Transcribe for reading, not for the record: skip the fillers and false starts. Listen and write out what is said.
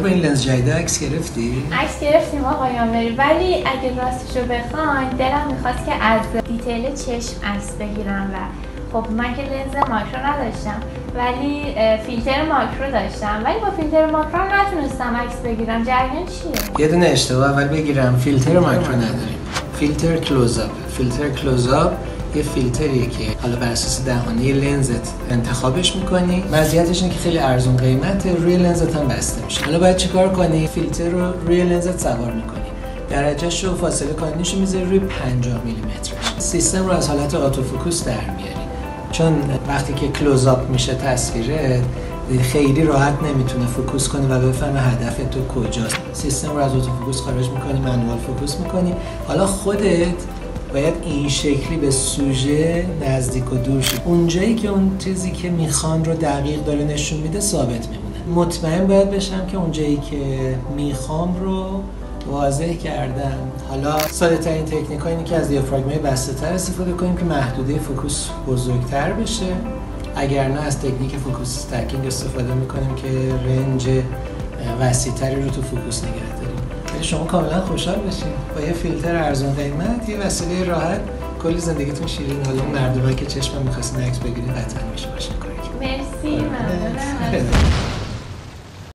با این لنز جدید عکس گرفتی؟ عکس گرفتیم آقایان، ولی اگه راستشو بخواین دلم میخواست که از دیتیل چشم عکس بگیرم و خب من که لنز ماکرو نداشتم ولی فیلتر ماکرو داشتم، ولی با فیلتر ماکرو نتونستم عکس بگیرم. جریان چیه؟ یه دونه اشتباه اول بگیرم، فیلتر ماکرو نداریم، فیلتر کلوزآپ. فیلتر کلوزآپ یه فیلتریه که حالا بر اساس دهانه لنزت انتخابش میکنی. مزیتش اینه که خیلی ارزون قیمته، روی لنزت هم بسته میشه. حالا باید چیکار کنی؟ فیلتر رو روی لنزت سوار میکنی، درجهش رو فاصله کانونیش رو میذاری روی 50 میلیمتر. سیستم رو از حالت اتو فوکوس در میاری، چون وقتی که کلوزآپ میشه تصویرت خیلی راحت نمیتونه فوکوس کنه و بفهمه هدف تو کجاست. سیستم رو از اتو فوکوس خارج میکنی، منوال فوکوس میکنی. حالا خودت باید این شکلی به سوژه نزدیک و دور شی. اونجایی که اون چیزی که میخوان رو دقیق داره نشون میده ثابت میمونه. مطمئن باید بشم که اونجایی که میخوام رو واضح کردم. حالا ساده ترین تکنیک اینه که از دیافراگمای بسته تر استفاده کنیم که محدوده فوکوس بزرگتر بشه. اگر نه از تکنیک فوکوس استکینگ استفاده میکنیم که رنج وسیع‌تری رو تو فوکوس نگه داریم. شما کاملا خوشحال بشین با یه فیلتر ارزان قیمت، یه وسیله راحت کلی زندگیتون شیرین. حالا اون مردمایی که چشمم می‌خواستین عکس بگیرید قطعا میشه باشه کاری. مرسی، ممنونم.